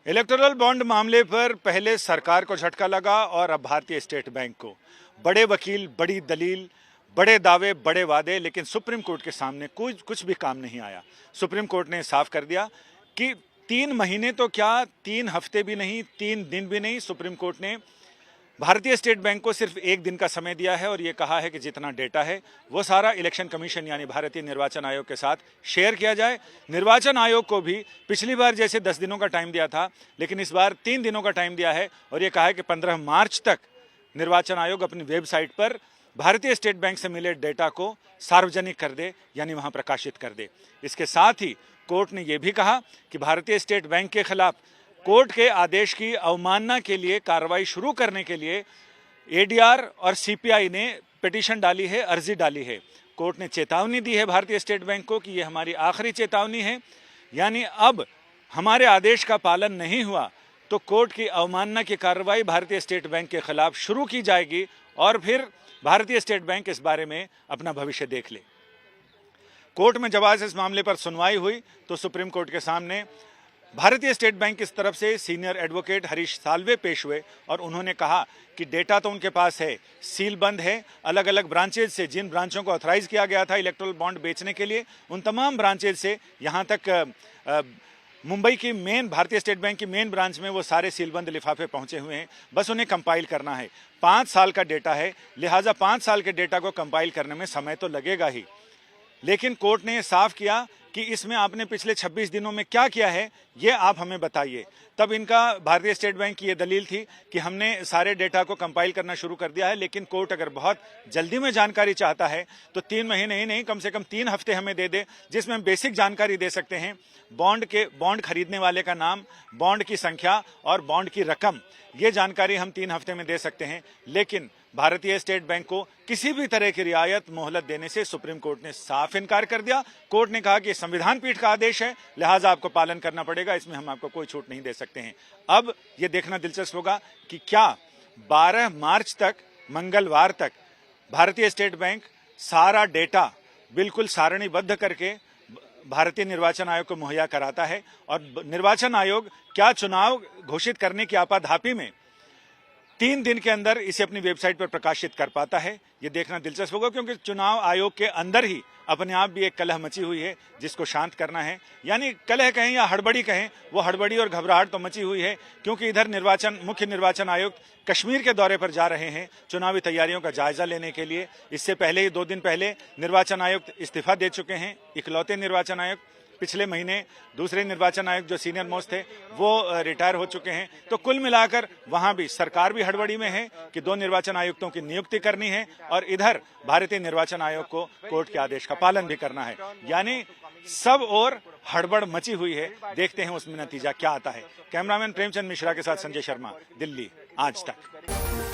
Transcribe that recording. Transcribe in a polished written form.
Electoral bond मामले पर पहले सरकार को झटका लगा और अब भारतीय स्टेट बैंक को। बड़े वकील, बड़ी दलील, बड़े दावे, बड़े वादे, लेकिन सुप्रीम कोर्ट के सामने कुछ भी काम नहीं आया। सुप्रीम कोर्ट ने साफ कर दिया कि 3 महीने तो क्या, 3 हफ्ते भी नहीं, 3 दिन भी नहीं, सुप्रीम कोर्ट ने भारतीय स्टेट बैंक को सिर्फ 1 दिन का समय दिया है और ये कहा है कि जितना डेटा है वो सारा इलेक्शन कमीशन यानी भारतीय निर्वाचन आयोग के साथ शेयर किया जाए। निर्वाचन आयोग को भी पिछली बार जैसे 10 दिनों का टाइम दिया था, लेकिन इस बार 3 दिनों का टाइम दिया है और ये कहा है कि 15 मार्च तक निर्वाचन आयोग अपनी वेबसाइट पर भारतीय स्टेट बैंक से मिले डेटा को सार्वजनिक कर दे, यानी वहां प्रकाशित कर दे। इसके साथ ही कोर्ट ने यह भी कहा कि भारतीय स्टेट बैंक के खिलाफ कोर्ट के आदेश की अवमानना के लिए कार्रवाई शुरू करने के लिए एडीआर और सीपीआई ने पिटीशन डाली है, अर्जी डाली है। कोर्ट ने चेतावनी दी है भारतीय स्टेट बैंक को कि ये हमारी आखिरी चेतावनी है, यानी अब हमारे आदेश का पालन नहीं हुआ तो कोर्ट की अवमानना की कार्रवाई भारतीय स्टेट बैंक के खिलाफ शुरू की जाएगी और फिर भारतीय स्टेट बैंक इस बारे में अपना भविष्य देख ले। कोर्ट में जब आज इस मामले पर सुनवाई हुई तो सुप्रीम कोर्ट के सामने भारतीय स्टेट बैंक की तरफ से सीनियर एडवोकेट हरीश साल्वे पेश हुए और उन्होंने कहा कि डेटा तो उनके पास है, सील बंद है, अलग अलग ब्रांचेज से, जिन ब्रांचों को ऑथराइज किया गया था इलेक्टोरल बॉन्ड बेचने के लिए, उन तमाम ब्रांचेज से यहाँ तक मुंबई की मेन भारतीय स्टेट बैंक की मेन ब्रांच में वो सारे सीलबंद लिफाफे पहुंचे हुए हैं। बस उन्हें कंपाइल करना है। 5 साल का डेटा है, लिहाजा 5 साल के डेटा को कंपाइल करने में समय तो लगेगा ही। लेकिन कोर्ट ने साफ किया कि इसमें आपने पिछले 26 दिनों में क्या किया है ये आप हमें बताइए। तब इनका भारतीय स्टेट बैंक की ये दलील थी कि हमने सारे डेटा को कंपाइल करना शुरू कर दिया है, लेकिन कोर्ट अगर बहुत जल्दी में जानकारी चाहता है तो 3 महीने ही नहीं, कम से कम 3 हफ्ते हमें दे दे, जिसमें हम बेसिक जानकारी दे सकते हैं। बॉन्ड खरीदने वाले का नाम, बॉन्ड की संख्या और बॉन्ड की रकम, ये जानकारी हम 3 हफ्ते में दे सकते हैं। लेकिन भारतीय स्टेट बैंक को किसी भी तरह की रियायत, मोहलत देने से सुप्रीम कोर्ट ने साफ इनकार कर दिया। कोर्ट ने कहा कि संविधान पीठ का आदेश है, लिहाजा आपको पालन करना पड़ेगा, इसमें हम आपको कोई छूट नहीं दे सकते हैं। अब यह देखना दिलचस्प होगा कि क्या 12 मार्च तक, मंगलवार तक, भारतीय स्टेट बैंक सारा डेटा बिल्कुल सारणीबद्ध करके भारतीय निर्वाचन आयोग को मुहैया कराता है और निर्वाचन आयोग क्या चुनाव घोषित करने की आपाधापी में 3 दिन के अंदर इसे अपनी वेबसाइट पर प्रकाशित कर पाता है। ये देखना दिलचस्प होगा, क्योंकि चुनाव आयोग के अंदर ही अपने आप भी एक कलह मची हुई है जिसको शांत करना है। यानी कलह कहें या हड़बड़ी कहें, वो हड़बड़ी और घबराहट तो मची हुई है, क्योंकि इधर मुख्य निर्वाचन आयुक्त कश्मीर के दौरे पर जा रहे हैं चुनावी तैयारियों का जायजा लेने के लिए। इससे पहले ही 2 दिन पहले निर्वाचन आयुक्त इस्तीफा दे चुके हैं। इकलौते निर्वाचन आयुक्त पिछले महीने दूसरे निर्वाचन आयुक्त जो सीनियर मोस्ट थे वो रिटायर हो चुके हैं। तो कुल मिलाकर वहां भी सरकार भी हड़बड़ी में है कि 2 निर्वाचन आयुक्तों की नियुक्ति करनी है और इधर भारतीय निर्वाचन आयोग को कोर्ट के आदेश का पालन भी करना है। यानी सब और हड़बड़ मची हुई है। देखते हैं उसमें नतीजा क्या आता है। कैमरामैन प्रेमचंद मिश्रा के साथ संजय शर्मा, दिल्ली, आज तक।